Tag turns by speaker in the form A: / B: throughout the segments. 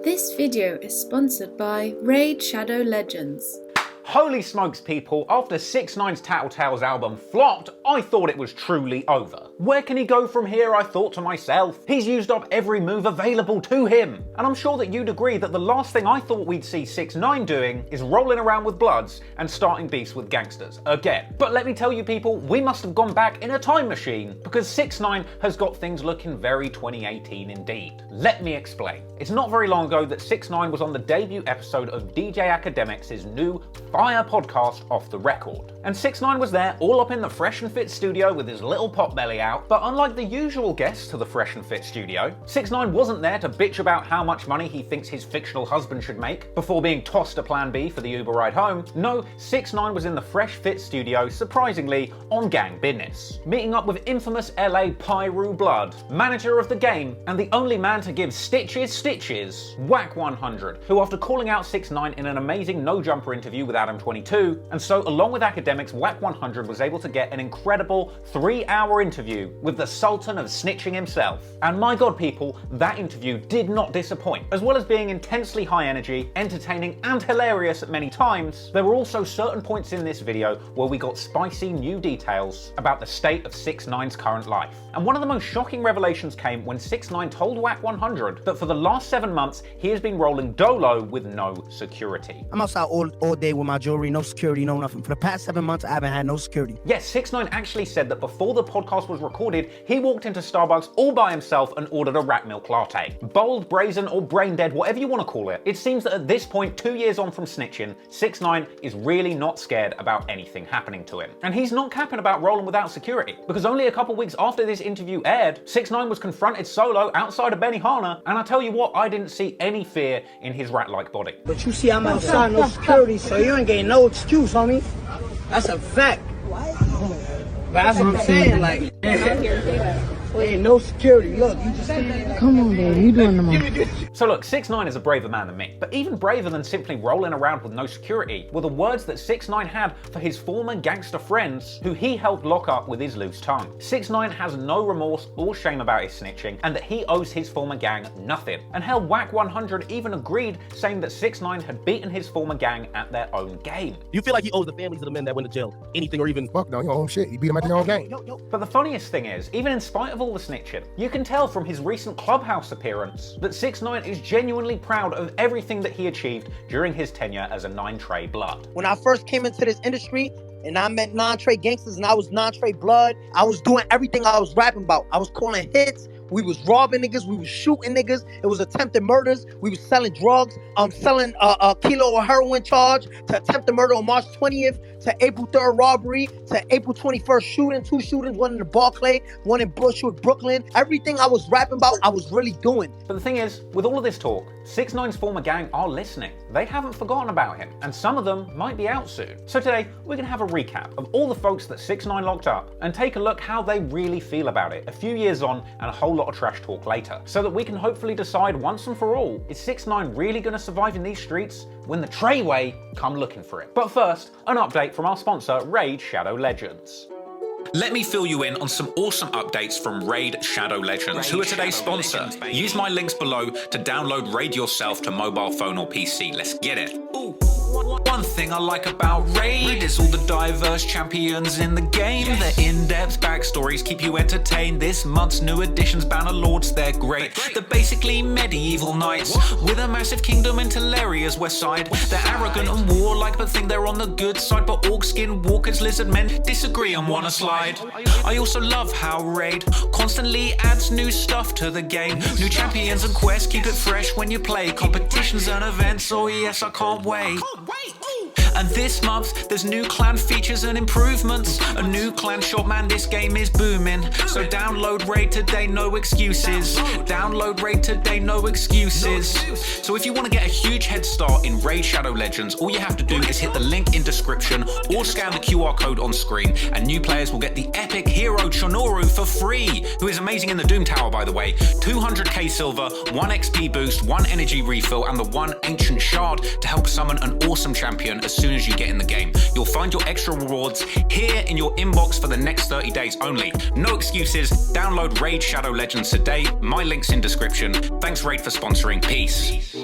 A: This video is sponsored by Raid Shadow Legends.
B: Holy smokes people, after 6ix9ine's Tattletales album flopped, I thought it was truly over. Where can he go from here, I thought to myself. He's used up every move available to him. And I'm sure that you'd agree that the last thing I thought we'd see 6ix9ine doing is rolling around with bloods and starting beefs with gangsters again. But let me tell you people, we must have gone back in a time machine because 6ix9ine has got things looking very 2018 indeed. Let me explain. It's not very long ago that 6ix9ine was on the debut episode of DJ Akademiks' new Fire podcast Off the Record. And 6ix9ine was there all up in the Fresh and Fit studio with his little pot belly out, but unlike the usual guests to the Fresh and Fit studio, 6ix9ine wasn't there to bitch about how much money he thinks his fictional husband should make before being tossed to Plan B for the Uber ride home. No, 6ix9ine was in the Fresh Fit studio, surprisingly, on gang business, meeting up with infamous LA Pyru Blood, manager of the game, and the only man to give stitches, Wack 100, who after calling out 6ix9ine in an amazing no-jumper interview with Adam 22, and so along with Akademiks, Wack 100 was able to get an incredible 3-hour interview with the Sultan of Snitching himself. And my god people, that interview did not disappoint. As well as being intensely high energy, entertaining and hilarious at many times, there were also certain points in this video where we got spicy new details about the state of 6ix9ine's current life. And one of the most shocking revelations came when 6ix9ine told Wack 100 that for the last 7 months he has been rolling dolo with no security.
C: I'm outside all day with my jewelry, no security, no nothing. For the past 7 months, I haven't had no security.
B: Yes, 6ix9ine actually said that before the podcast was recorded, he walked into Starbucks all by himself and ordered a rat milk latte. Bold, brazen, or brain dead, whatever you want to call it. It seems that at this point, 2 years on from snitching, 6ix9ine is really not scared about anything happening to him. And he's not capping about rolling without security, because only a couple weeks after this interview aired, 6ix9ine was confronted solo outside of Benihana, and I tell you what, I didn't see any fear in his rat-like body.
C: But you see, I'm outside, no security, so you ain't getting no excuse, homie. That's a fact. But that's what I'm saying, like, ain't no security. Look, you just come on, baby, you doing the most.
B: So look, 6ix9ine is a braver man than me, but even braver than simply rolling around with no security were the words that 6ix9ine had for his former gangster friends who he helped lock up with his loose tongue. 6ix9ine has no remorse or shame about his snitching and that he owes his former gang nothing. And hell, Wack 100 even agreed, saying that 6ix9ine had beaten his former gang at their own game.
D: You feel like he owes the families of the men that went to jail anything or even fuck no, your own shit. He beat them at their own game.
B: But the funniest thing is, even in spite of all the snitching, you can tell from his recent Clubhouse appearance that 6ix9ine is genuinely proud of everything that he achieved during his tenure as a 9-Trey Blood.
C: When I first came into this industry and I met 9-Trey gangsters and I was 9-Trey Blood, I was doing everything I was rapping about. I was calling hits. We was robbing niggas, we was shooting niggas, it was attempted murders, we was selling drugs, selling a kilo of heroin charge, to attempted murder on March 20th, to April 3rd robbery, to April 21st shooting, 2 shootings, one in the Barclay, one in Bushwick, Brooklyn. Everything I was rapping about, I was really doing.
B: But the thing is, with all of this talk, 6ix9ine's former gang are listening. They haven't forgotten about him, and some of them might be out soon. So today, we're gonna have a recap of all the folks that 6ix9ine locked up, and take a look how they really feel about it a few years on and a whole lot of trash talk later, so that we can hopefully decide once and for all, is 6ix9ine really gonna survive in these streets when the Treyway come looking for him? But first, an update from our sponsor, Raid Shadow Legends. Let me fill you in on some awesome updates from Raid Shadow Legends, who are today's sponsor. Use my links below to download Raid yourself to mobile phone or PC. Let's get it. Ooh. One thing I like about Raid is all the diverse champions in the game. Their in-depth backstories keep you entertained. This month's new additions, Banner Lords, they're great. They're basically medieval knights with a massive kingdom in Teleria's west side. They're arrogant and warlike but think they're on the good side. But orc skin walkers, lizard men disagree and wanna slide. I also love how Raid constantly adds new stuff to the game. New champions and quests, keep it fresh when you play. Competitions and events, oh yes, I can't wait. And this month, there's new clan features and improvements. A new clan shop, man, this game is booming. So download Raid today, no excuses. Download Raid today, no excuses. So if you want to get a huge head start in Raid Shadow Legends, all you have to do is hit the link in description or scan the QR code on screen, and new players will get the epic hero Chonoru for free, who is amazing in the Doom Tower, by the way. 200k silver, 1 XP boost, 1 energy refill, and the 1 ancient shard to help summon an awesome champion as soon as you get in the game. You'll find your extra rewards here in your inbox for the next 30 days only. No excuses. Download Raid Shadow Legends today. My link's in description. Thanks Raid for sponsoring. Peace.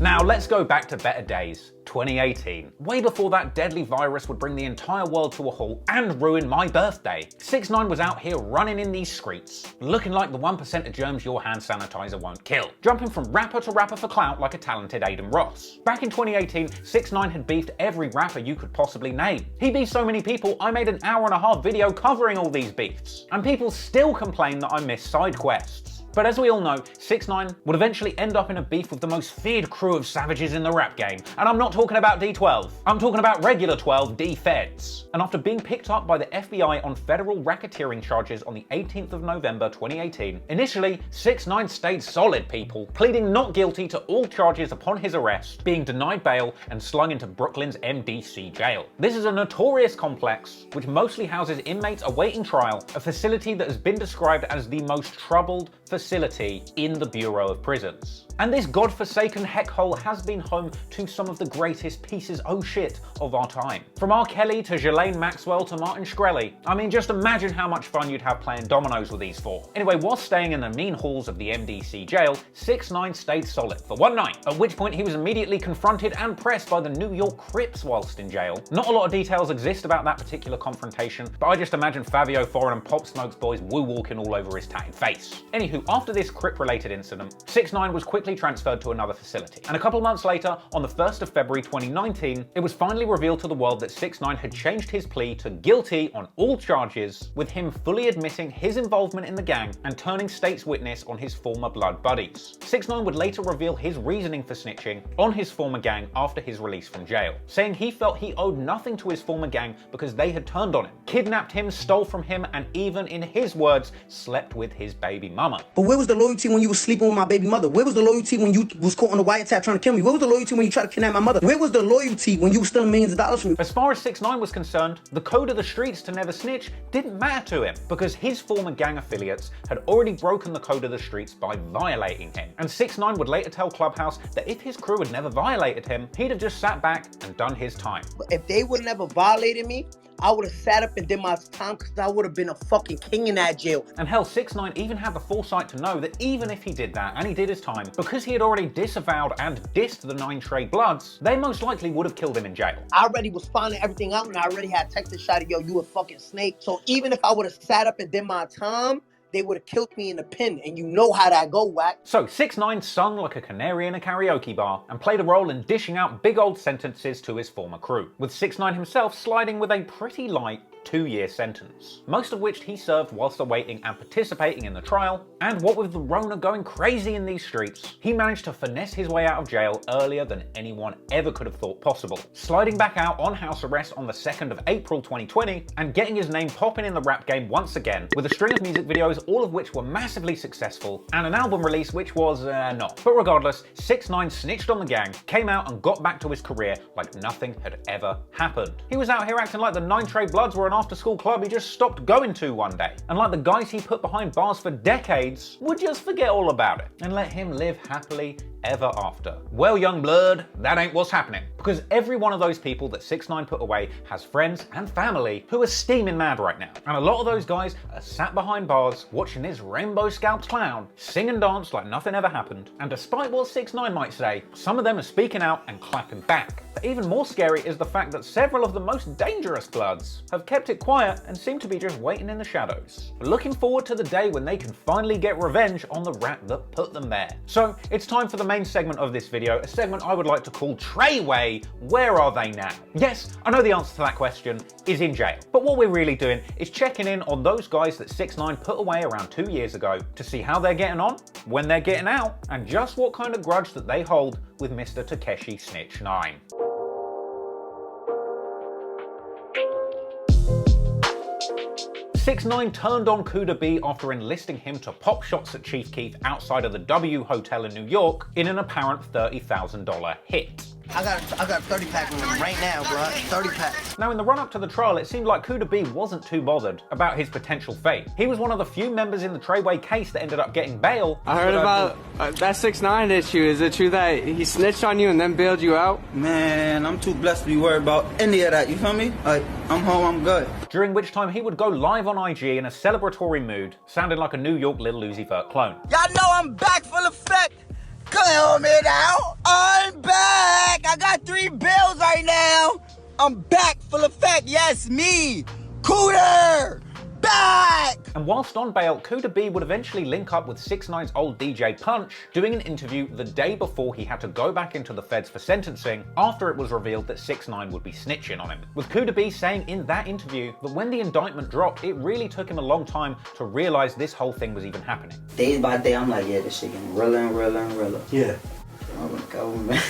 B: Now let's go back to better days. 2018, way before that deadly virus would bring the entire world to a halt and ruin my birthday. 6ix9ine was out here running in these streets, looking like the 1% of germs your hand sanitizer won't kill, jumping from rapper to rapper for clout like a talented Aiden Ross. Back in 2018, 6ix9ine had beefed every rapper you could possibly name. He beefed so many people, I made an hour-and-a-half video covering all these beefs, and people still complain that I miss side quests. But as we all know, 6ix9ine would eventually end up in a beef with the most feared crew of savages in the rap game. And I'm not talking about D12, I'm talking about regular 12, D-Feds. And after being picked up by the FBI on federal racketeering charges on the 18th of November 2018, initially 6ix9ine stayed solid, people, pleading not guilty to all charges upon his arrest, being denied bail and slung into Brooklyn's MDC jail. This is a notorious complex which mostly houses inmates awaiting trial, a facility that has been described as the most troubled facility in the Bureau of Prisons. And this godforsaken heckhole has been home to some of the greatest pieces of shit of our time. From R. Kelly to Ghislaine Maxwell to Martin Shkreli. I mean, just imagine how much fun you'd have playing dominoes with these four. Anyway, while staying in the mean halls of the MDC jail, 6ix9ine stayed solid for one night, at which point he was immediately confronted and pressed by the New York Crips whilst in jail. Not a lot of details exist about that particular confrontation, but I just imagine Fabio Foreign and Pop Smoke's boys woo-walking all over his tatted face. Anywho, after this Crip-related incident, 6ix9ine was quickly transferred to another facility. And a couple months later, on the 1st of February 2019, it was finally revealed to the world that 6ix9ine had changed his plea to guilty on all charges, with him fully admitting his involvement in the gang and turning state's witness on his former blood buddies. 6ix9ine would later reveal his reasoning for snitching on his former gang after his release from jail, saying he felt he owed nothing to his former gang because they had turned on him, kidnapped him, stole from him, and even, in his words, slept with his baby mama.
E: But where was the loyalty when you were sleeping with my baby mother? Where was the loyalty when you was caught on the wiretap trying to kill me? Where was the loyalty when you tried to kidnap my mother? Where was the loyalty when you were stealing millions of dollars from me?
B: As far as 6ix9ine was concerned, the code of the streets to never snitch didn't matter to him because his former gang affiliates had already broken the code of the streets by violating him. And 6ix9ine would later tell Clubhouse that if his crew had never violated him, he'd have just sat back and done his time.
C: If they would never violated me, I would have sat up and did my time because I would have been a fucking king in that jail.
B: And hell, 6ix9ine even had the foresight to know that even if he did that, and he did his time, because he had already disavowed and dissed the 9 Trey Bloods, they most likely would have killed him in jail.
C: I already was finding everything out and I already had texted Shotti, yo, you a fucking snake. So even if I would have sat up and did my time, they would have killed me in the pen, and you know how that go, Wack.
B: So 6ix9ine sung like a canary in a karaoke bar and played a role in dishing out big old sentences to his former crew, with 6ix9ine himself sliding with a pretty light 2-year sentence, most of which he served whilst awaiting and participating in the trial. And what with the Rona going crazy in these streets, he managed to finesse his way out of jail earlier than anyone ever could have thought possible, sliding back out on house arrest on the 2nd of April 2020 and getting his name popping in the rap game once again, with a string of music videos, all of which were massively successful, and an album release which was not. But regardless, 6ix9ine snitched on the gang, came out and got back to his career like nothing had ever happened. He was out here acting like the 9 Trey Bloods were an after-school club he just stopped going to one day, and like the guys he put behind bars for decades would just forget all about it and let him live happily ever after. Well, young blood, that ain't what's happening, because every one of those people that 6ix9ine put away has friends and family who are steaming mad right now, and a lot of those guys are sat behind bars watching this rainbow scalped clown sing and dance like nothing ever happened. And despite what 6ix9ine might say, some of them are speaking out and clapping back. But even more scary is the fact that several of the most dangerous bloods have kept it quiet and seem to be just waiting in the shadows, looking forward to the day when they can finally get revenge on the rat that put them there. So it's time for the main segment of this video, a segment I would like to call Treyway Where Are They Now? Yes, I know the answer to that question is in jail, but what we're really doing is checking in on those guys that 6ix9ine put away around 2 years ago to see how they're getting on, when they're getting out, and just what kind of grudge that they hold with Mr. Takeshi Snitch 9. 6ix9ine turned on Kooda B after enlisting him to pop shots at Chief Keef outside of the W Hotel in New York in an apparent $30,000 hit.
C: I got a 30 pack on him right now, bro. 30 packs.
B: Now, in the run-up to the trial, it seemed like Kooda B wasn't too bothered about his potential fate. He was one of the few members in the Treyway case that ended up getting bail.
F: I heard about that 6ix9ine issue. Is it true that he snitched on you and then bailed you out?
G: Man, I'm too blessed to be worried about any of that, you feel me? Like, I'm home, I'm good.
B: During which time he would go live on IG in a celebratory mood, sounding like a New York Lil Uzi Vert clone.
G: Y'all know I'm back full effect. Come on, me now. I'm I'm back, full effect. Yes, me, Kooda, back.
B: And whilst on bail, Kooda B would eventually link up with 6ix9ine's old DJ Punch, doing an interview the day before he had to go back into the feds for sentencing after it was revealed that 6ix9ine would be snitching on him. With Kooda B saying in that interview that when the indictment dropped, it really took him a long time to realise this whole thing was even happening.
H: Day by day, I'm like, yeah, this shit getting realer and realer and realer.
E: Yeah.
H: Oh my God, man.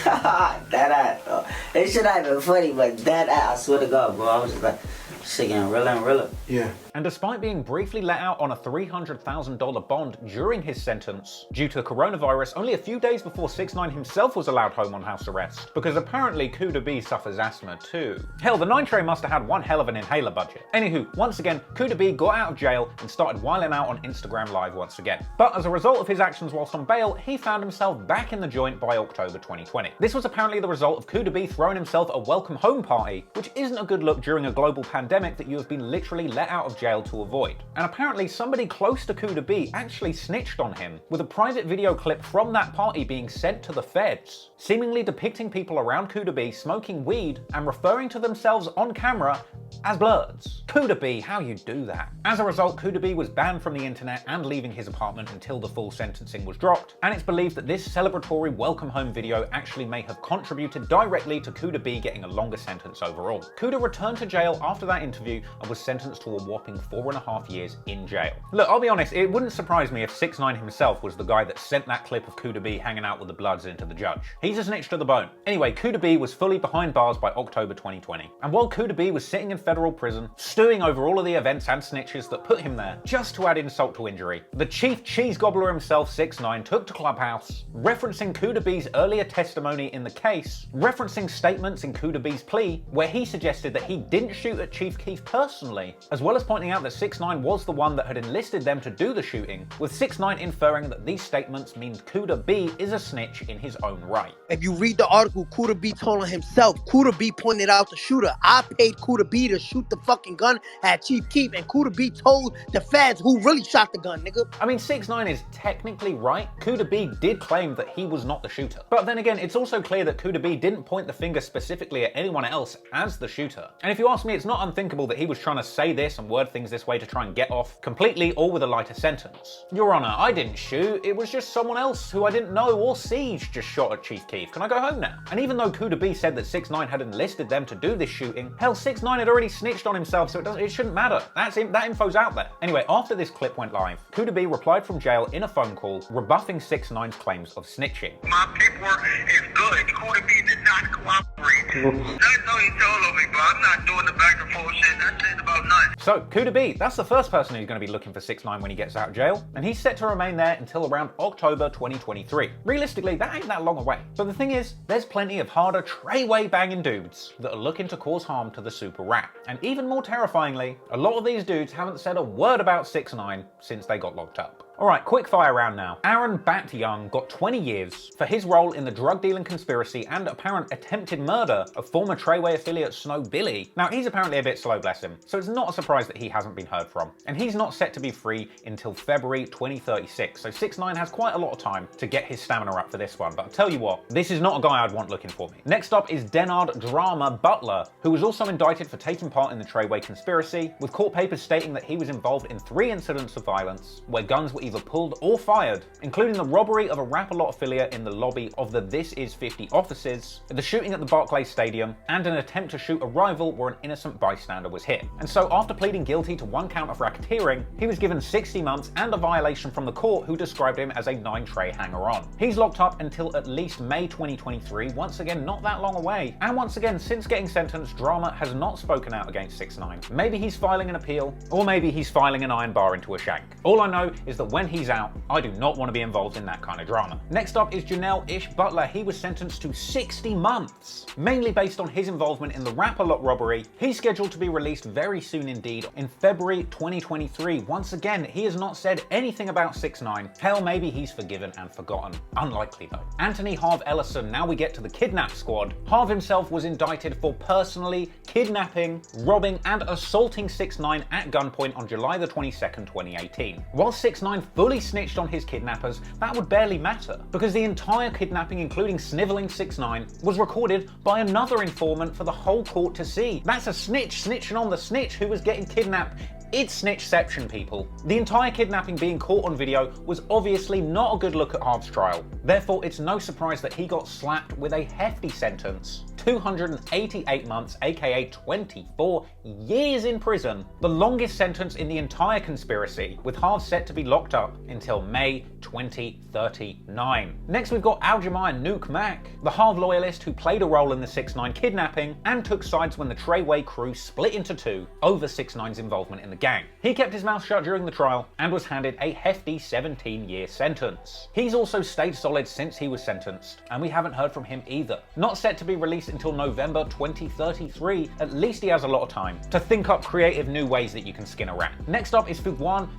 H: That ass. It should not have been funny, but that ass, I swear to God, bro. I was just like, shit getting realer and realer.
E: Yeah.
B: And despite being briefly let out on a $300,000 bond during his sentence, due to coronavirus only a few days before 6ix9ine himself was allowed home on house arrest, because apparently Kooda B suffers asthma too. Hell, the 9 Trey must have had one hell of an inhaler budget. Anywho, once again, Kooda B got out of jail and started wilding out on Instagram Live once again. But as a result of his actions whilst on bail, he found himself back in the joint by October 2020. This was apparently the result of Kooda B throwing himself a welcome home party, which isn't a good look during a global pandemic that you have been literally let out of jail to avoid. And apparently somebody close to Kooda B actually snitched on him, with a private video clip from that party being sent to the feds, seemingly depicting people around Kooda B smoking weed and referring to themselves on camera as Bloods. Kooda B, how you do that? As a result, Kooda B was banned from the internet and leaving his apartment until the full sentencing was dropped, and it's believed that this celebratory welcome home video actually may have contributed directly to Kooda B getting a longer sentence overall. Kooda returned to jail after that interview and was sentenced to a whopping 4.5 years in jail. Look, I'll be honest, it wouldn't surprise me if 6ix9ine himself was the guy that sent that clip of Kooda B hanging out with the Bloods into the judge. He's a snitch to the bone. Anyway, Kooda B was fully behind bars by October 2020. And while Kooda B was sitting in federal prison, stewing over all of the events and snitches that put him there, just to add insult to injury, the chief cheese gobbler himself, 6ix9ine, took to Clubhouse, referencing Kooda B's earlier testimony in the case, referencing statements in Kooda B's plea, where he suggested that he didn't shoot at Chief Keef personally, as well as pointing out that 6ix9ine was the one that had enlisted them to do the shooting, with 6ix9ine inferring that these statements mean Kooda B is a snitch in his own right.
C: If you read the article, Kooda B told on himself. Kooda B pointed out the shooter. I paid Kooda B to shoot the fucking gun at Chief Keef, and Kooda B told the feds who really shot the gun, nigga.
B: I mean, 6ix9ine is technically right. Kooda B did claim that he was not the shooter. But then again, it's also clear that Kooda B didn't point the finger specifically at anyone else as the shooter. And if you ask me, it's not unthinkable that he was trying to say this and word things this way to try and get off completely or with a lighter sentence. Your Honor, I didn't shoot. It was just someone else who I didn't know or see just shot at Chief Keef. Can I go home now? And even though Kooda B said that 6ix9ine had enlisted them to do this shooting, hell, 6ix9ine had already snitched on himself, so it shouldn't matter. That info's out there. Anyway, after this clip went live, Kooda B replied from jail in a phone call, rebuffing 6ix9ine's claims of snitching.
I: My paperwork is good. Kooda B did not cooperate. That's all he told me, but I'm not doing the back and forth shit. That shit's about nothing.
B: So, Kooda B, that's the first person who's going to be looking for 6ix9ine when he gets out of jail, and he's set to remain there until around October 2023. Realistically, that ain't that long away. But the thing is, there's plenty of harder Treyway banging dudes that are looking to cause harm to the super rat. And even more terrifyingly, a lot of these dudes haven't said a word about 6ix9ine since they got locked up. Alright, quick fire round now. Aaron Bat Young got 20 years for his role in the drug dealing conspiracy and apparent attempted murder of former Treyway affiliate Snow Billy. Now, he's apparently a bit slow, bless him, so it's not a surprise that he hasn't been heard from. And he's not set to be free until February 2036, so 6ix9ine has quite a lot of time to get his stamina up for this one. But I'll tell you what, this is not a guy I'd want looking for me. Next up is Denard Drama Butler, who was also indicted for taking part in the Treyway conspiracy, with court papers stating that he was involved in 3 incidents of violence where guns were either pulled or fired, including the robbery of a Rap-A-Lot affiliate in the lobby of the This Is 50 offices, the shooting at the Barclays Stadium, and an attempt to shoot a rival where an innocent bystander was hit. And so after pleading guilty to 1 count of racketeering, he was given 60 months and a violation from the court, who described him as a 9 Trey hanger-on. He's locked up until at least May 2023, once again not that long away. And once again, since getting sentenced, Drama has not spoken out against 6ix9ine. Maybe he's filing an appeal, or maybe he's filing an iron bar into a shank. All I know is that when he's out, I do not want to be involved in that kind of drama. Next up is Jensel Ish Butler. He was sentenced to 60 months, mainly based on his involvement in the Rap-A-Lot robbery. He's scheduled to be released very soon indeed, in February 2023. Once again, he has not said anything about 6ix9ine. Hell, maybe he's forgiven and forgotten. Unlikely though. Anthony Harv Ellison, now we get to the kidnap squad. Harv himself was indicted for personally kidnapping, robbing, and assaulting 6ix9ine at gunpoint on July the 22nd, 2018. While 6ix9ine 6ix9ine fully snitched on his kidnappers, that would barely matter, because the entire kidnapping, including snivelling 6ix9ine, was recorded by another informant for the whole court to see. That's a snitch snitching on the snitch who was getting kidnapped. It's snitchception, people. The entire kidnapping being caught on video was obviously not a good look at Harv's trial. Therefore, it's no surprise that he got slapped with a hefty sentence. 288 months, aka 24 years in prison. The longest sentence in the entire conspiracy, with Harv set to be locked up until May 2039. Next we've got Aljermiah Nuke Mack, the Harv loyalist who played a role in the 6ix9ine kidnapping and took sides when the Treyway crew split into two over 6ix9ine's involvement in the gang. He kept his mouth shut during the trial and was handed a hefty 17-year sentence. He's also stayed solid since he was sentenced, and we haven't heard from him either. Not set to be released until November 2033, at least he has a lot of time to think up creative new ways that you can skin a rat. Next up is Fuguan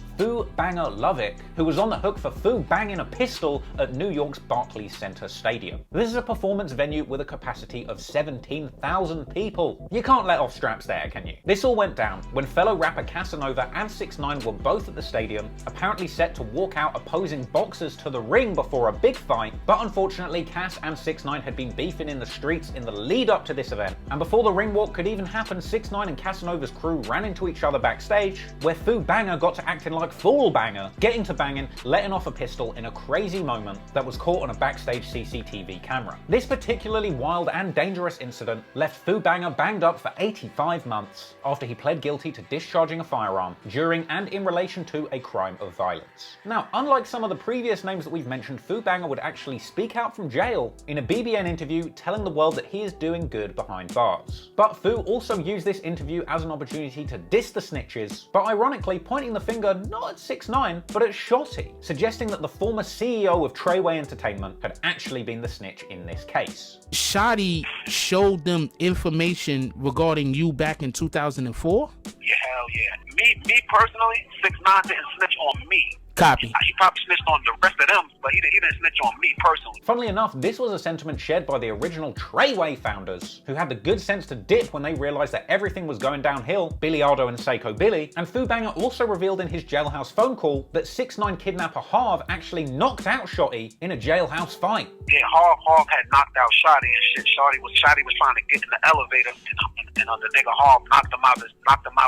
B: Banga Lovick, who was on the hook for banging a pistol at New York's Barclays Center Stadium. This is a performance venue with a capacity of 17,000 people. You can't let off straps there, can you? This all went down when fellow rapper Casanova and 6ix9ine were both at the stadium, apparently set to walk out opposing boxers to the ring before a big fight, but unfortunately Cass and 6ix9ine had been beefing in the streets in the lead up to this event, and before the ring walk could even happen, 6ix9ine and Casanova's crew ran into each other backstage, where Banga got to acting like full banger, getting to banging, letting off a pistol in a crazy moment that was caught on a backstage CCTV camera. This particularly wild and dangerous incident left Banga banged up for 85 months after he pled guilty to discharging a firearm during and in relation to a crime of violence. Now, unlike some of the previous names that we've mentioned, Banga would actually speak out from jail in a BBN interview telling the world that he is doing good behind bars. But Fu also used this interview as an opportunity to diss the snitches, but ironically pointing the finger not at 6ix9ine, but at Shotti, suggesting that the former CEO of Treyway Entertainment had actually been the snitch in this case.
J: Shotti showed them information regarding you back in 2004?
I: Yeah, hell yeah. Me personally, 6ix9ine didn't snitch on me.
J: Copy.
I: He probably snitched on the rest of them, but he didn't snitch on me personally.
B: Funnily enough, this was a sentiment shared by the original Treyway founders, who had the good sense to dip when they realized that everything was going downhill, Billiardo and Seiko Billy, and Banga also revealed in his jailhouse phone call that 6ix9ine kidnapper Harv actually knocked out Shotti in a jailhouse fight.
I: Yeah, Harv had knocked out Shotti and shit. Shotti was trying to get in the elevator, and the nigga Harv knocked him out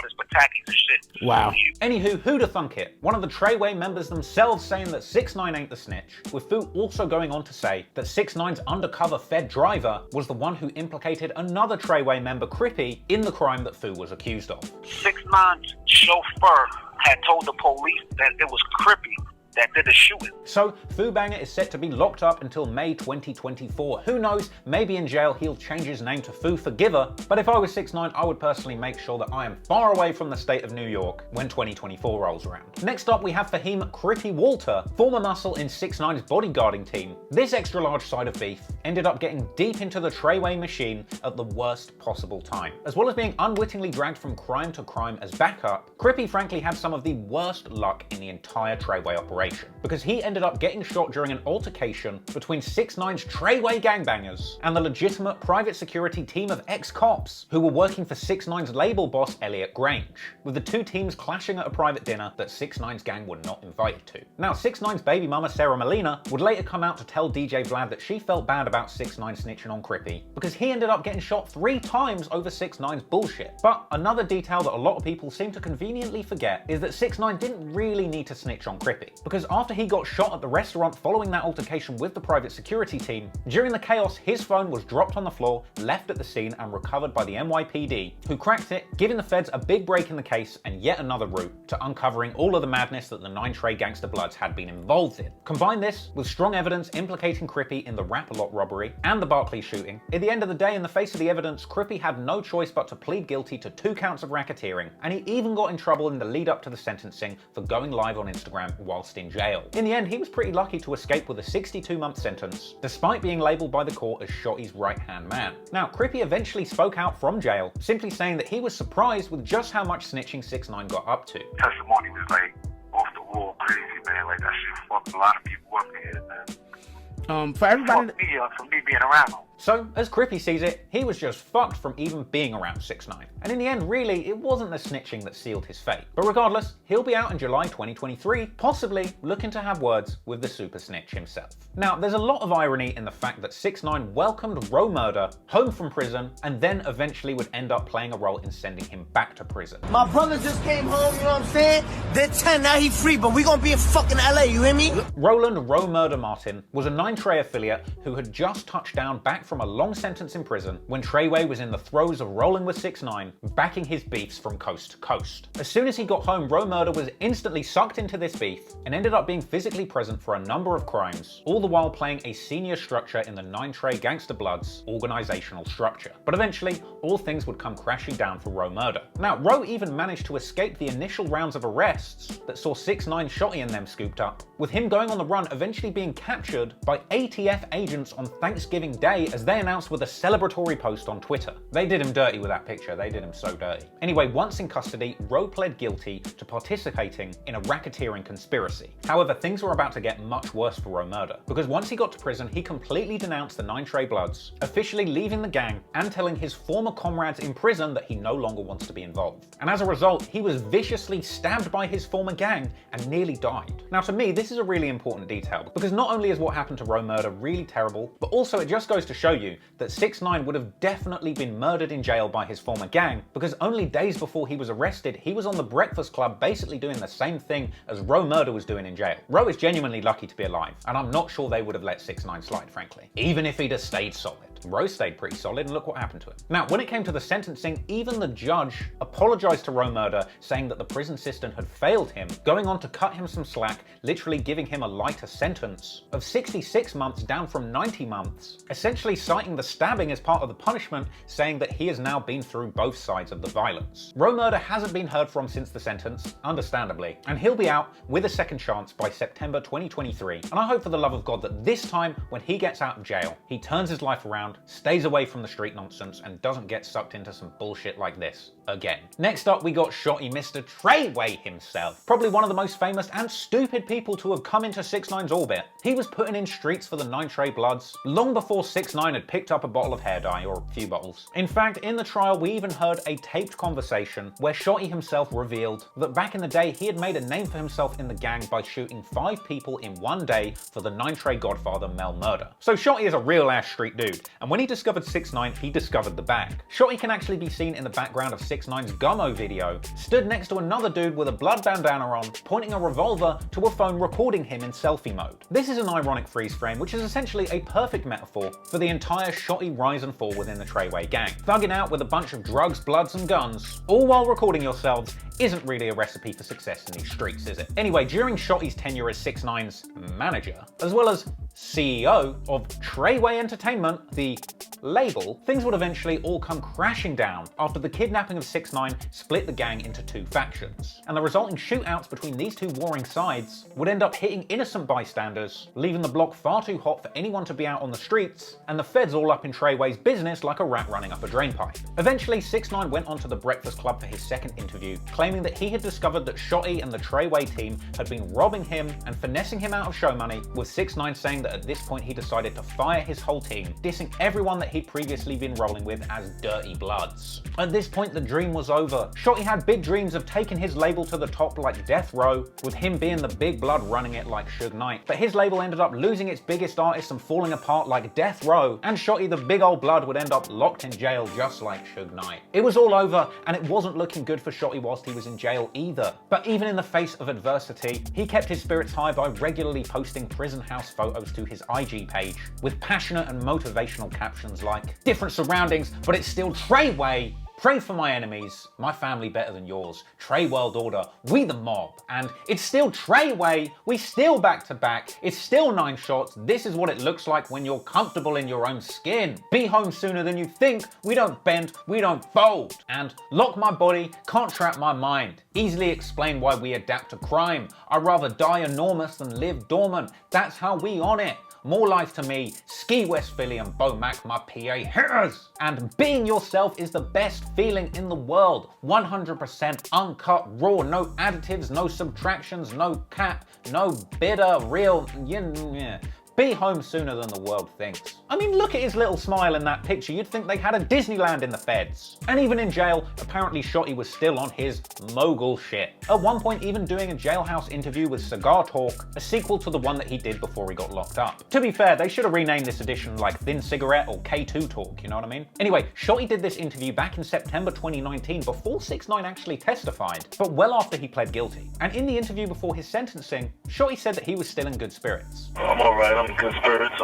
I: his patakies and shit.
J: Wow.
B: Anywho, who'da thunk it? One of the Treyway members themselves saying that 6ix9ine ain't the snitch, with Fu also going on to say that 6ix9ine's undercover Fed driver was the one who implicated another Treyway member, Crippy, in the crime that Fu was accused of.
I: 6ix9ine's chauffeur had told the police that it was Crippy that did the shooting.
B: So, Banga is set to be locked up until May 2024. Who knows, maybe in jail he'll change his name to Fu Forgiver, but if I was 6ix9ine, I would personally make sure that I am far away from the state of New York when 2024 rolls around. Next up, we have Faheem Crippy Walter, former muscle in 6ix9ine's bodyguarding team. This extra large side of beef ended up getting deep into the Treyway machine at the worst possible time. As well as being unwittingly dragged from crime to crime as backup, Crippy frankly had some of the worst luck in the entire Treyway operation, because he ended up getting shot during an altercation between 6ix9ine's Treyway gangbangers and the legitimate private security team of ex-cops who were working for 6ix9ine's label boss Elliot Grange, with the two teams clashing at a private dinner that 6ix9ine's gang were not invited to. Now, 6ix9ine's baby mama Sarah Molina would later come out to tell DJ Vlad that she felt bad about 6ix9ine snitching on Crippy because he ended up getting shot 3 times over 6ix9ine's bullshit. But another detail that a lot of people seem to conveniently forget is that 6ix9ine didn't really need to snitch on Crippy, because after he got shot at the restaurant following that altercation with the private security team, during the chaos his phone was dropped on the floor, left at the scene and recovered by the NYPD, who cracked it, giving the feds a big break in the case and yet another route to uncovering all of the madness that the 9 Trey gangster bloods had been involved in. Combine this with strong evidence implicating Crippy in the Rap-A-Lot robbery and the Barclays shooting. At the end of the day, in the face of the evidence, Crippy had no choice but to plead guilty to 2 counts of racketeering, and he even got in trouble in the lead up to the sentencing for going live on Instagram whilst in jail. In the end, he was pretty lucky to escape with a 62-month sentence, despite being labelled by the court as Shotti's right-hand man. Now, Crippy eventually spoke out from jail, simply saying that he was surprised with just how much snitching 6ix9ine got up to.
I: Testimony was like off the wall crazy, man. Like that shit fucked a lot of people up here, man.
J: For everybody,
I: for me being around him.
B: So, as Crippy sees it, he was just fucked from even being around 6ix9ine. And in the end, really, it wasn't the snitching that sealed his fate. But regardless, he'll be out in July 2023, possibly looking to have words with the super snitch himself. Now, there's a lot of irony in the fact that 6ix9ine welcomed Murda home from prison and then eventually would end up playing a role in sending him back to prison.
C: My brother just came home, you know what I'm saying? They're 10, now he free, but we gonna be in fucking LA, you hear me?
B: Roland Murda Martin was a 9Trey affiliate who had just touched down back from a long sentence in prison when Treyway was in the throes of rolling with 6ix9ine, backing his beefs from coast to coast. As soon as he got home, Murda was instantly sucked into this beef and ended up being physically present for a number of crimes, all the while playing a senior structure in the 9Trey Gangsta Bloods organizational structure. But eventually, all things would come crashing down for Murda. Now, even managed to escape the initial rounds of arrests that saw 6ix9ine, Shotti and them scooped up, with him going on the run eventually being captured by ATF agents on Thanksgiving Day as they announced with a celebratory post on Twitter. They did him dirty with that picture, they did him so dirty. Anyway, once in custody, pled guilty to participating in a racketeering conspiracy. However, things were about to get much worse for Murda, because once he got to prison, he completely denounced the 9Trey Bloods, officially leaving the gang and telling his former comrades in prison that he no longer wants to be involved. And as a result, he was viciously stabbed by his former gang and nearly died. Now, to me, this is a really important detail, because not only is what happened to Murda really terrible, but also it just goes to show you that 6ix9ine would have definitely been murdered in jail by his former gang, because only days before he was arrested, he was on the Breakfast Club basically doing the same thing as Murda was doing in jail. is genuinely lucky to be alive, and I'm not sure they would have let 6ix9ine slide, frankly, even if he'd have stayed solid. Stayed pretty solid, and look what happened to him. Now, when it came to the sentencing, even the judge apologized to Murda, saying that the prison system had failed him, going on to cut him some slack, literally giving him a lighter sentence of 66 months down from 90 months, essentially citing the stabbing as part of the punishment, saying that he has now been through both sides of the violence. Murda hasn't been heard from since the sentence, understandably, and he'll be out with a second chance by September 2023, and I hope for the love of God that this time, when he gets out of jail, he turns his life around, stays away from the street nonsense, and doesn't get sucked into some bullshit like this again. Next up, we got Shotti, Mr. Treyway himself. Probably one of the most famous and stupid people to have come into 6ix9ine's orbit. He was putting in streets for the 9Trey Bloods long before 6ix9ine had picked up a bottle of hair dye, or a few bottles. In fact, in the trial, we even heard a taped conversation where Shotti himself revealed that back in the day, he had made a name for himself in the gang by shooting 5 people in one day for the 9Trey godfather Murda. So Shotti is a real ass street dude, and when he discovered 6ix9ine, he discovered the bag. Shotti can actually be seen in the background of 6ix9ine's Gummo video, stood next to another dude with a blood bandana on, pointing a revolver to a phone recording him in selfie mode. This is an ironic freeze frame, which is essentially a perfect metaphor for the entire Shotti rise and fall within the Treyway gang. Thugging out with a bunch of drugs, bloods, and guns, all while recording yourselves, isn't really a recipe for success in these streets, is it? Anyway, during Shotti's tenure as 6ix9ine's manager, as well as CEO of Treyway Entertainment, the label, things would eventually all come crashing down after the kidnapping of 6ix9ine split the gang into 2 factions, and the resulting shootouts between these 2 warring sides would end up hitting innocent bystanders, leaving the block far too hot for anyone to be out on the streets, and the feds all up in Treyway's business like a rat running up a drainpipe. Eventually, 6ix9ine went onto the Breakfast Club for his second interview, claiming that he had discovered that Shotti and the Treyway team had been robbing him and finessing him out of show money, with 6ix9ine saying that at this point he decided to fire his whole team, dissing everyone that he'd previously been rolling with as dirty bloods. At this point, the dream was over. Shotti had big dreams of taking his label to the top like Death Row, with him being the big blood running it like Suge Knight. But his label ended up losing its biggest artists and falling apart like Death Row, and Shotti, the big old blood, would end up locked in jail just like Suge Knight. It was all over, and it wasn't looking good for Shotti whilst he was in jail either. But even in the face of adversity, he kept his spirits high by regularly posting prison house photos to his IG page, with passionate and motivational captions like, "Different surroundings, but it's still Treyway. Pray for my enemies, my family better than yours. Trey World Order, we the mob." And "It's still Treyway, we still back to back. It's still 9 shots. This is what it looks like when you're comfortable in your own skin. Be home sooner than you think. We don't bend, we don't fold." And "Lock my body, can't trap my mind. Easily explain why we adapt to crime. I'd rather die enormous than live dormant. That's how we on it. More life to me, Ski West Philly and Bo Mack, my PA hitters." And "Being yourself is the best feeling in the world. 100% uncut, raw, no additives, no subtractions, no cap, no bitter, real, yeah. Be home sooner than the world thinks. I mean, look at his little smile in that picture. You'd think they had a Disneyland in the feds. And even in jail, apparently Shotti was still on his mogul shit. At one point even doing a jailhouse interview with Cigar Talk, a sequel to the one that he did before he got locked up. To be fair, they should have renamed this edition like Thin Cigarette or K2 Talk, you know what I mean? Anyway, Shotti did this interview back in September 2019 before 6ix9ine actually testified, but well after he pled guilty. And in the interview before his sentencing, Shotti said that he was still in good spirits.
K: I'm alright, I'm in good spirits,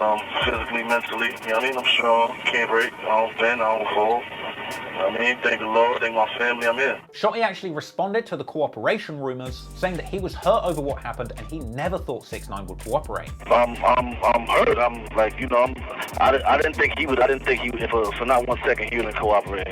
K: physically, mentally, you know what I mean? I'm strong, can't break, I don't bend, I don't fall. I mean, thank the Lord, thank my family, I'm in.
B: Shotti actually responded to the cooperation rumors, saying that he was hurt over what happened and he never thought 6ix9ine would cooperate.
K: I'm hurt. I'm like, you know, I didn't think he would. I didn't think he would, for not 1 second he wouldn't cooperate.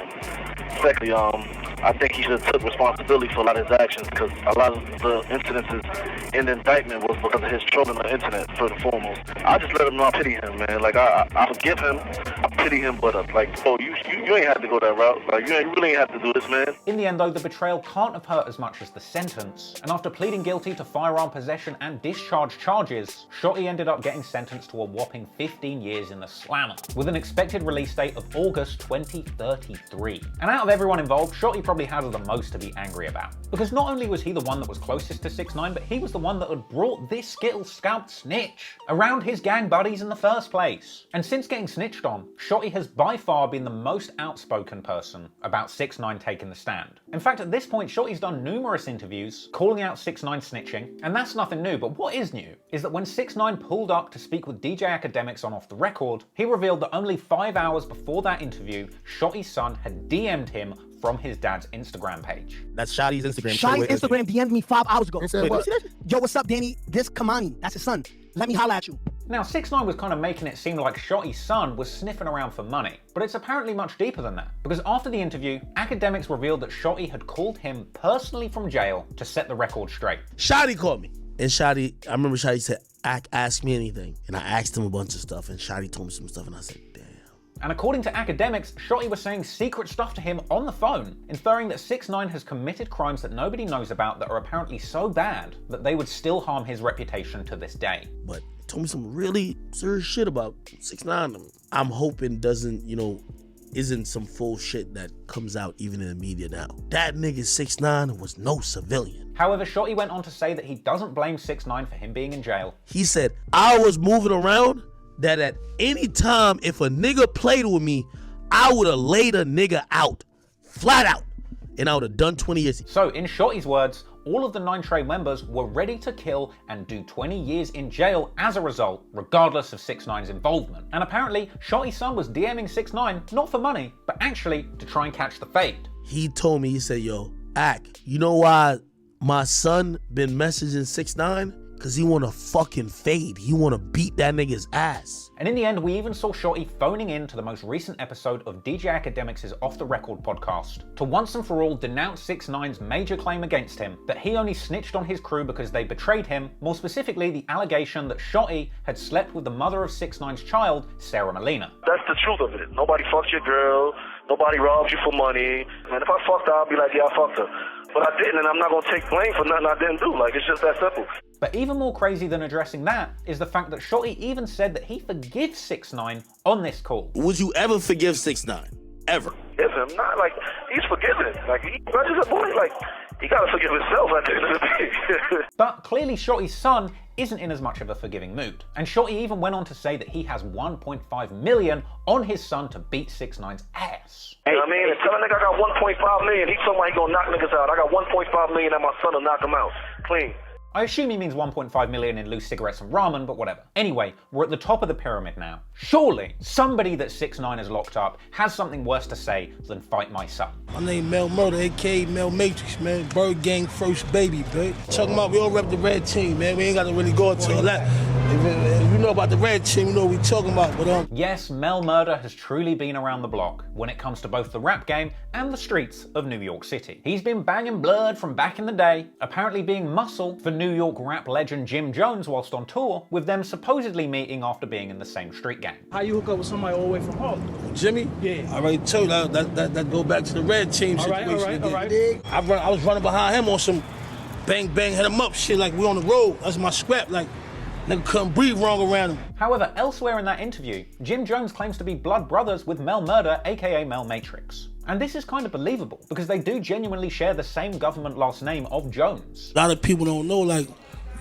K: Secondly, I think he should have took responsibility for a lot of his actions, because a lot of the incidences in the indictment was because of his trolling on the internet, first and foremost. I just let him know I pity him, man. Like, I forgive him, I pity him, but like, oh, you ain't have to go that route. Like, you really ain't have to do this, man.
B: In the end, though, the betrayal can't have hurt as much as the sentence, and after pleading guilty to firearm possession and discharge charges, Shotti ended up getting sentenced to a whopping 15 years in the slammer, with an expected release date of August 2033. And out of everyone involved, Shotti probably has the most to be angry about. Because not only was he the one that was closest to 6ix9ine, but he was the one that had brought this Skittles scalped Snitch around his gang buddies in the first place. And since getting snitched on, Shotti has by far been the most outspoken person about 6ix9ine taking the stand. In fact, at this point, Shotti's done numerous interviews calling out 6ix9ine snitching, and that's nothing new, but what is new is that when 6ix9ine pulled up to speak with DJ Akademiks on Off the Record, he revealed that only 5 hours before that interview, Shotti's son had DM'd him from his dad's Instagram page.
D: That's Shotti's Instagram.
C: Shotti's Instagram DM'd me 5 hours ago.
D: Wait, what?
C: Yo, what's up, Danny? This Kamani, that's his son. Let me holla at you.
B: Now, 6ix9ine was kind of making it seem like Shotti's son was sniffing around for money, but it's apparently much deeper than that. Because after the interview, Akademiks revealed that Shotti had called him personally from jail to set the record straight.
L: Shotti called me. And Shotti, I remember Shotti said, ask me anything. And I asked him a bunch of stuff, and Shotti told me some stuff, and I said, damn.
B: And according to Akademiks, Shotti was saying secret stuff to him on the phone, inferring that 6ix9ine has committed crimes that nobody knows about that are apparently so bad that they would still harm his reputation to this day.
L: But he told me some really serious shit about 6ix9ine. I'm hoping isn't some full shit that comes out even in the media now. That nigga 6ix9ine was no civilian.
B: However, Shotti went on to say that he doesn't blame 6ix9ine for him being in jail.
L: He said, I was moving around that at any time, if a nigga played with me, I would have laid a nigga out, flat out, and I would have done 20 years.
B: So in Shotti's words, all of the 9 Trey members were ready to kill and do 20 years in jail as a result, regardless of 6ix9ine's involvement. And apparently, Shotti's son was DMing 6ix9ine, not for money, but actually to try and catch the fade.
L: He told me, he said, yo, you know why my son been messaging 6ix9ine? Cause he wanna fucking fade. He wanna beat that nigga's ass.
B: And in the end, we even saw Shotti phoning in to the most recent episode of DJ Akademiks' Off the Record podcast to once and for all denounce 6ix9ine's major claim against him, that he only snitched on his crew because they betrayed him, more specifically the allegation that Shotti had slept with the mother of 6ix9ine's child, Sarah Molina.
K: That's the truth of it. Nobody fucks your girl. Nobody robs you for money. And if I fucked her, I'll be like, yeah, I fucked her. But I didn't, and I'm not gonna take blame for nothing I didn't do. Like, it's just that simple.
B: But even more crazy than addressing that is the fact that Shotti even said that he forgives 6ix9ine on this call.
L: Would you ever forgive 6ix9ine? Ever?
K: Forgive him? Not like, he's forgiven. Like, he's a boy, like, he gotta forgive himself at the end of the day.
B: But clearly Shotti's son isn't in as much of a forgiving mood. And Shotti even went on to say that he has $1.5 million on his son to beat 6ix9ine's ass.
K: You know what I mean? Tell a nigga I got $1.5 million. He told me he gonna knock niggas out. I got $1.5 million and my son will knock him out. Clean.
B: I assume he means 1.5 million in loose cigarettes and ramen, but whatever. Anyway, we're at the top of the pyramid now. Surely, somebody that 6ix9ine has locked up has something worse to say than fight my son.
M: My name Mel Murda, aka Mel Matrix, man. Bird Gang first baby, babe. Talking about we all rep the red team, man. We ain't got to really go into all that. If you know about the red team, you know what we talking about. But
B: Yes, Mel Murda has truly been around the block when it comes to both the rap game and the streets of New York City. He's been banging blood from back in the day, apparently being muscle for New York rap legend Jim Jones whilst on tour, with them supposedly meeting after being in the same street gang.
M: how you hook up with somebody all the way from Harlem? Jimmy? Yeah. I already told you that go back to the red team situation. All right. I was running behind him on some bang bang hit him up shit, like we on the road. That's my scrap, like Nigga couldn't breathe wrong around him.
B: However, elsewhere in that interview, Jim Jones claims to be blood brothers with Mel Murda, aka Mel Matrix. And this is kind of believable, because they do genuinely share the same government last name of Jones.
M: A lot of people don't know, like,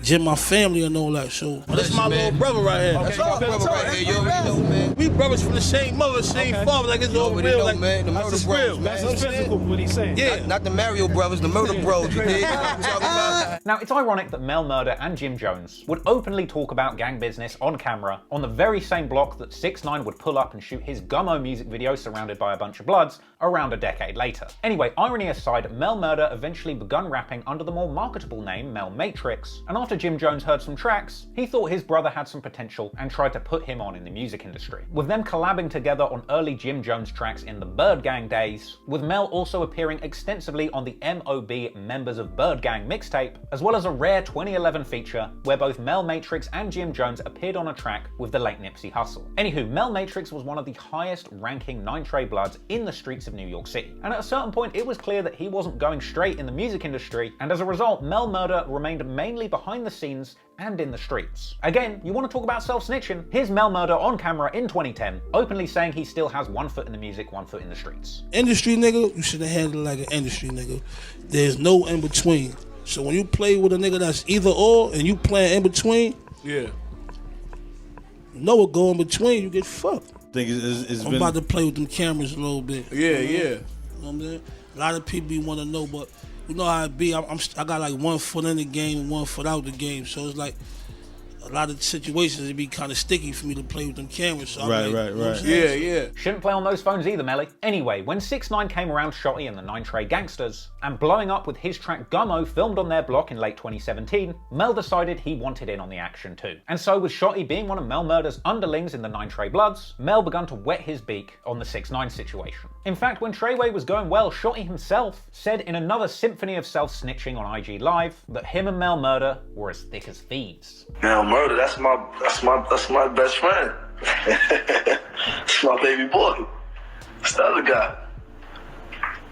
M: Jim, my family, and all that, so that's my little brother right here.
D: That's our brother right here, you already know, man.
M: We brothers from the same mother, same father, like it's all real, like,
D: man. The Murda bros, man.
N: That's physical, what he's saying.
D: Yeah. Not the Mario brothers, the Murda bros, you dig?
B: Now, it's ironic that Mel Murda and Jim Jones would openly talk about gang business on camera on the very same block that 6ix9ine would pull up and shoot his Gummo music video surrounded by a bunch of bloods around a decade later. Anyway, irony aside, Mel Murda eventually begun rapping under the more marketable name Mel Matrix, and after Jim Jones heard some tracks, he thought his brother had some potential and tried to put him on in the music industry. With them collabing together on early Jim Jones tracks in the Bird Gang days, with Mel also appearing extensively on the M.O.B. Members of Bird Gang mixtape, as well as a rare 2011 feature where both Mel Matrix and Jim Jones appeared on a track with the late Nipsey Hussle. Anywho, Mel Matrix was one of the highest ranking 9 Trey Bloods in the streets of New York City, and at a certain point it was clear that he wasn't going straight in the music industry, and as a result, Mel Murda remained mainly behind the scenes and in the streets. Again, you want to talk about self-snitching? Here's Mel Murda on camera in 2010, openly saying he still has 1 foot in the music, 1 foot in the streets.
M: Industry nigga, you should have handled it like an industry nigga. There's no in between. So when you play with a nigga that's either or and you playing in between,
N: yeah,
M: you know what go in between, you get fucked.
N: It's
M: I'm about to play with them cameras a little bit.
N: Yeah,
M: you know?
N: yeah.
M: You know what I'm saying? A lot of people want to know, but you know how it be. I got like 1 foot in the game and 1 foot out the game, so it's like a lot of situations it be kind of sticky for me to play with them cameras. So
N: Right. Yeah.
B: Shouldn't play on those phones either, Melly. Anyway, when 6ix9ine came around Shotti and the 9 Trey Gangsters, and blowing up with his track Gummo filmed on their block in late 2017, Mel decided he wanted in on the action too. And so with Shotti being one of Mel Murda's underlings in the 9 Trey Bloods, Mel began to wet his beak on the 6ix9ine situation. In fact, when Treyway was going well, Shotti himself said in another symphony of self-snitching on IG Live that him and Mel Murda were as thick as thieves.
K: Now, Murda, that's my best friend. That's my baby boy. That's the other guy.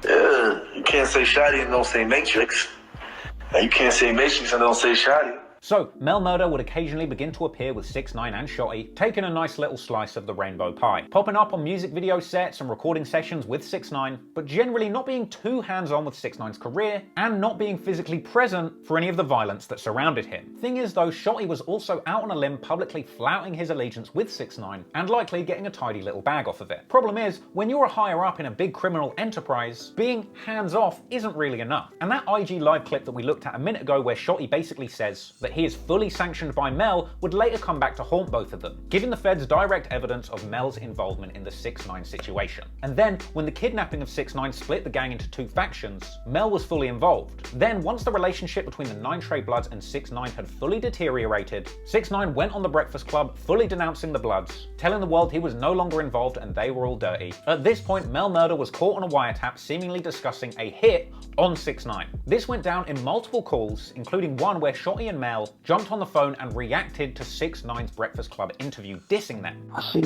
K: Yeah, you can't say Shotti and don't say Matrix. And you can't say Matrix and don't say Shotti.
B: So, Mel Murda would occasionally begin to appear with 6ix9ine and Shotti, taking a nice little slice of the rainbow pie, popping up on music video sets and recording sessions with 6ix9ine, but generally not being too hands-on with 6ix9ine's career, and not being physically present for any of the violence that surrounded him. Thing is though, Shotti was also out on a limb publicly flouting his allegiance with 6ix9ine, and likely getting a tidy little bag off of it. Problem is, when you're a higher up in a big criminal enterprise, being hands-off isn't really enough. And that IG Live clip that we looked at a minute ago where Shotti basically says that he is fully sanctioned by Mel would later come back to haunt both of them, giving the feds direct evidence of Mel's involvement in the 6ix9ine situation. And then, when the kidnapping of 6ix9ine split the gang into 2 factions, Mel was fully involved. Then, once the relationship between the 9 Trey Bloods and 6ix9ine had fully deteriorated, 6ix9ine went on the Breakfast Club, fully denouncing the Bloods, telling the world he was no longer involved and they were all dirty. At this point, Mel Murda was caught on a wiretap, seemingly discussing a hit on 6ix9ine. This went down in multiple calls, including one where Shotti and Mel jumped on the phone and reacted to 6ix9ine's Breakfast Club interview, dissing them.
O: I seen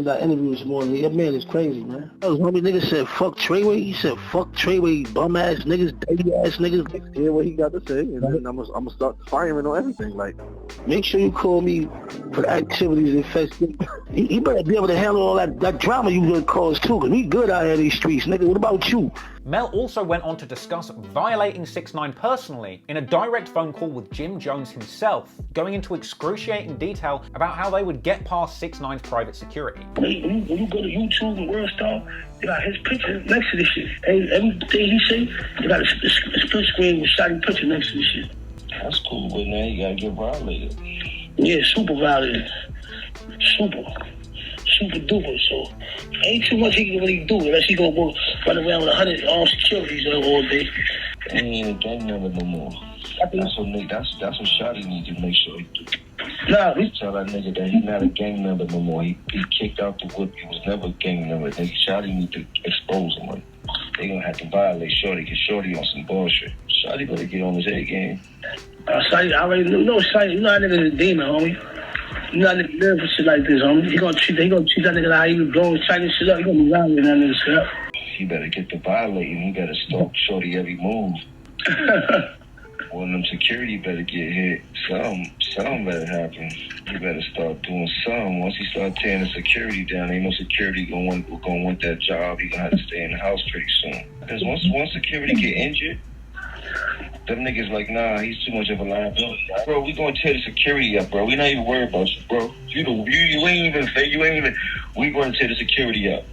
O: that interview this morning. That man is crazy, man. That was homie nigga said fuck Treyway. He said fuck Treyway, bum ass niggas, dirty ass niggas. Hear what he got to say, and then I'm gonna start firing on everything. Like, make sure you call me for the activities that affect him. He better be able to handle all that drama you gonna cause too, cause we good out here in these streets, nigga. What about you?
B: Mel also went on to discuss violating 6ix9ine personally in a direct phone call with Jim Jones himself, going into excruciating detail about how they would get past 6ix9ine's private security.
O: When you go to YouTube and World Star, they got his picture next to this shit. Everything he say, they got a split screen with Shotti picture next to this shit.
P: That's cool, but man, you gotta get violated.
O: Yeah, super violated. Super duper, so ain't too much he can really do unless he go run around with 100 armed securities all day.
P: He ain't a gang member no more. That's what Shotti need to make sure he do.
O: Nah,
P: tell that nigga that he's not a gang member no more. He kicked out the whip. He was never a gang member. Nigga, Shotti need to expose him. Like, they gonna have to violate Shotti because Shotti on some bullshit. Shotti better get on his A game.
O: Shotti, I already know Shotti. You know that nigga's a demon, homie. You know that nigga live for shit like this, homie. He gonna treat that nigga how he was blowing Chinese shit up. He gonna be violating that nigga shit up.
P: He better get to violating. He better stalk Shotti every move. Well, them security better get hit. Something better happen. He better start doing something. Once he start tearing the security down, ain't no security gonna want that job. He gonna have to stay in the house pretty soon. Because once security get injured, them niggas like, nah, he's too much of a liability. Bro, we gonna tear the security up, bro. We not even worried about you, bro. You ain't even. We gonna tear the security up.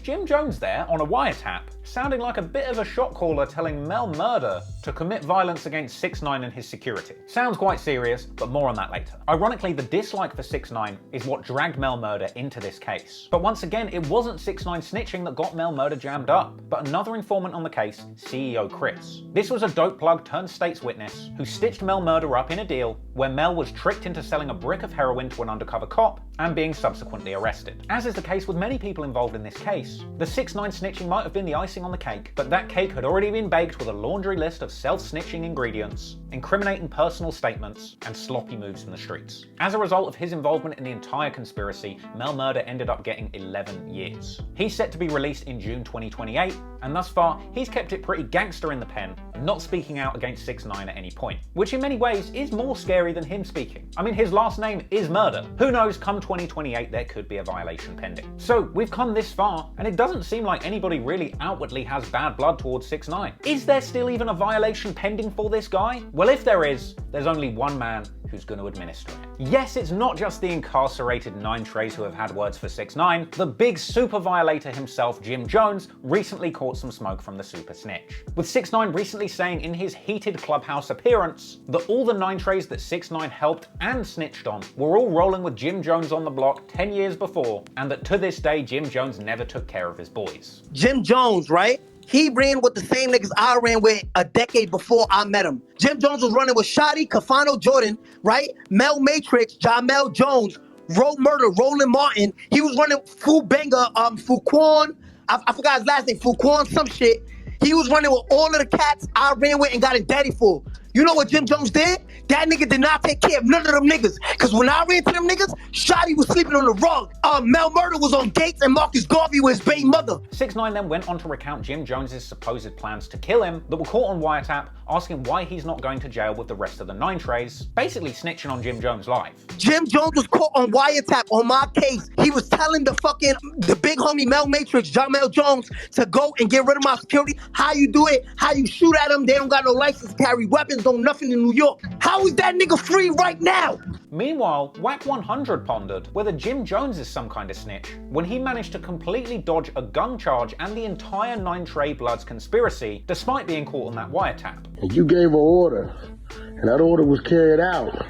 B: Jim Jones there on a wiretap, sounding like a bit of a shot caller telling Mel Murda to commit violence against 6ix9ine and his security. Sounds quite serious, but more on that later. Ironically, the dislike for 6ix9ine is what dragged Mel Murda into this case. But once again, it wasn't 6ix9ine snitching that got Mel Murda jammed up, but another informant on the case, CEO Chris. This was a dope plug turned state's witness who stitched Mel Murda up in a deal where Mel was tricked into selling a brick of heroin to an undercover cop and being subsequently arrested. As is the case with many people involved in this case, the 6ix9ine snitching might have been the icing on the cake, but that cake had already been baked with a laundry list of self-snitching ingredients, incriminating personal statements, and sloppy moves from the streets. As a result of his involvement in the entire conspiracy, Mel Murda ended up getting 11 years. He's set to be released in June 2028, and thus far, he's kept it pretty gangster in the pen, not speaking out against 6ix9ine at any point, which in many ways is more scary than him speaking. I mean, his last name is Murda. Who knows, come 2028 there could be a violation pending. So we've come this far, and it doesn't seem like anybody really outwardly has bad blood towards 6ix9ine. Is there still even a violation pending for this guy? Well, if there is, there's only one man who's going to administer it. Yes, it's not just the incarcerated 9 Treys who have had words for 6ix9ine. The big super violator himself, Jim Jones, recently caught some smoke from the super snitch, with 6ix9ine recently saying in his heated clubhouse appearance that all the 9 Treys that 6ix9ine helped and snitched on were all rolling with Jim Jones on the block 10 years before, and that to this day Jim Jones never took care of his boys.
C: Jim Jones, right? He ran with the same niggas I ran with a decade before I met him. Jim Jones was running with Shotti, Kifano Jordan, right? Mel Matrix, Jamel Jones, Murda, Roland Martin. He was running Banga, Fuguan. I forgot his last name, Fuguan some shit. He was running with all of the cats I ran with and got indebted for. You know what Jim Jones did? That nigga did not take care of none of them niggas. Cause when I ran to them niggas, Shotti was sleeping on the rug. Mel Murda was on Gates and Marcus Garvey with his baby mother.
B: 6ix9ine then went on to recount Jim Jones's supposed plans to kill him that were caught on wiretap, asking why he's not going to jail with the rest of the 9 Treys, basically snitching on Jim Jones live.
C: Jim Jones was caught on wiretap on my case. He was telling the big homie Mel Matrix, Jamel Jones, to go and get rid of my security. How you do it, how you shoot at them, they don't got no license to carry weapons, don't nothing in New York. How is that nigga free right now?
B: Meanwhile, Wack 100 pondered whether Jim Jones is some kind of snitch when he managed to completely dodge a gun charge and the entire 9 Trey Bloods conspiracy despite being caught on that wiretap.
Q: And you gave an order, and that order was carried out.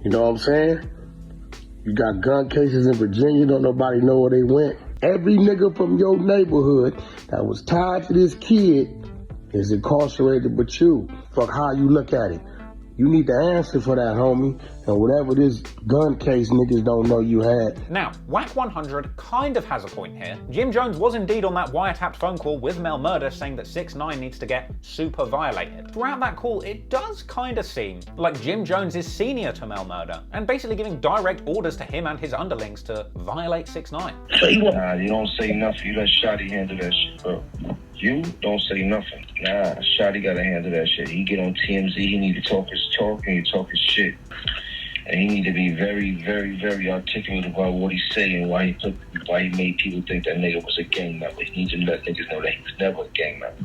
Q: You know what I'm saying? You got gun cases in Virginia, don't nobody know where they went. Every nigga from your neighborhood that was tied to this kid is incarcerated but you. Fuck how you look at it. You need to answer for that, homie. And whatever this gun case niggas don't know you had.
B: Now, Wack 100 kind of has a point here. Jim Jones was indeed on that wiretapped phone call with Mel Murda saying that 6ix9ine needs to get super violated. Throughout that call, it does kind of seem like Jim Jones is senior to Mel Murda and basically giving direct orders to him and his underlings to violate 6ix9ine.
P: Nah, you don't say nothing. You let Shotti handle that shit, bro. You don't say nothing. Nah, Shotti gotta handle that shit. He get on TMZ, he need to talk his talk and he talk his shit. And he need to be very, very, very articulate about what he's saying, why he made people think that nigga was a gang member. He needs to let niggas know that he was never a gang member.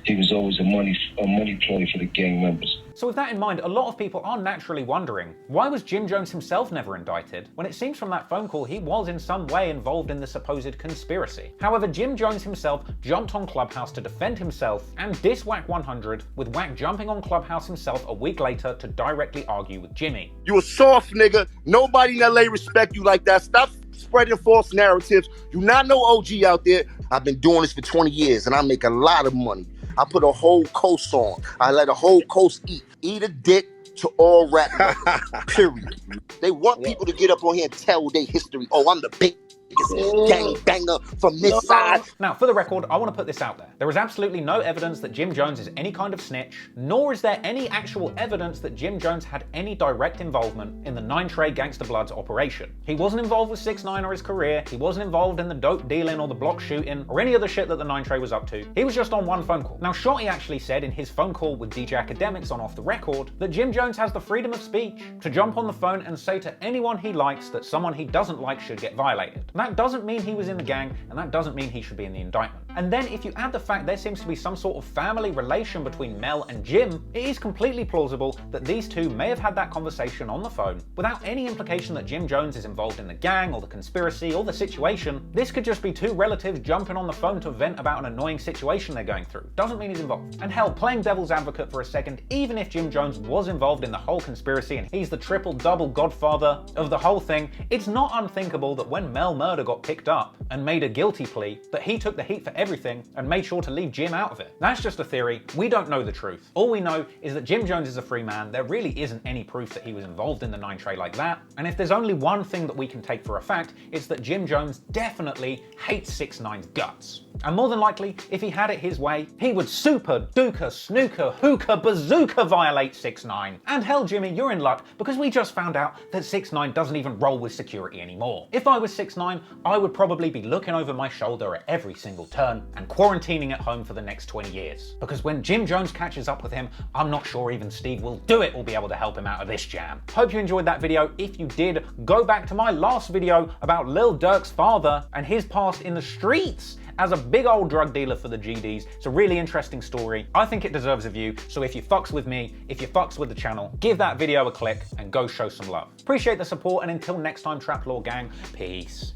P: He was always a money ploy for the gang members.
B: So with that in mind, a lot of people are naturally wondering, why was Jim Jones himself never indicted, when it seems from that phone call he was in some way involved in the supposed conspiracy? However, Jim Jones himself jumped on Clubhouse to defend himself and diss Wack 100, with Wack jumping on Clubhouse himself a week later to directly argue with Jimmy.
D: You a soft nigga. Nobody in LA respect you like that. Stop spreading false narratives. You not no OG out there. I've been doing this for 20 years and I make a lot of money. I put a whole coast on. I let a whole coast eat a dick to all rap rappers, period. They want people to get up on here and tell their history. Oh, I'm the big niggas gang banger from this side.
B: Now, for the record, I want to put this out there. There is absolutely no evidence that Jim Jones is any kind of snitch, nor is there any actual evidence that Jim Jones had any direct involvement in the 9 Trey Gangsta Bloods operation. He wasn't involved with 6ix9ine or his career, he wasn't involved in the dope dealing or the block shooting or any other shit that the 9 Trey was up to. He was just on one phone call. Now, Shotti actually said in his phone call with DJ Academics on Off the Record that Jim Jones has the freedom of speech to jump on the phone and say to anyone he likes that someone he doesn't like should get violated. And that doesn't mean he was in the gang, and that doesn't mean he should be in the indictment. And then if you add the fact there seems to be some sort of family relation between Mel and Jim, it is completely plausible that these two may have had that conversation on the phone without any implication that Jim Jones is involved in the gang or the conspiracy or the situation. This could just be two relatives jumping on the phone to vent about an annoying situation they're going through. Doesn't mean he's involved. And hell, playing devil's advocate for a second, even if Jim Jones was involved in the whole conspiracy and he's the triple-double godfather of the whole thing, it's not unthinkable that when Mel Murda got picked up and made a guilty plea, that he took the heat for everything and made sure to leave Jim out of it. That's just a theory. We don't know the truth. All we know is that Jim Jones is a free man. There really isn't any proof that he was involved in the 9 Trey like that. And if there's only one thing that we can take for a fact, it's that Jim Jones definitely hates 6ix9ine's guts. And more than likely, if he had it his way, he would super, duker, snooker, hookah, bazooka violate 6ix9ine. And hell, Jimmy, you're in luck because we just found out that 6ix9ine doesn't even roll with security anymore. If I was 6ix9ine, I would probably be looking over my shoulder at every single turn and quarantining at home for the next 20 years. Because when Jim Jones catches up with him, I'm not sure even Steve Will Do It will be able to help him out of this jam. Hope you enjoyed that video. If you did, go back to my last video about Lil Durk's father and his past in the streets as a big old drug dealer for the GDs. It's a really interesting story. I think it deserves a view, so if you fucks with me, if you fucks with the channel, give that video a click and go show some love. Appreciate the support, and until next time, Trap Law Gang, peace.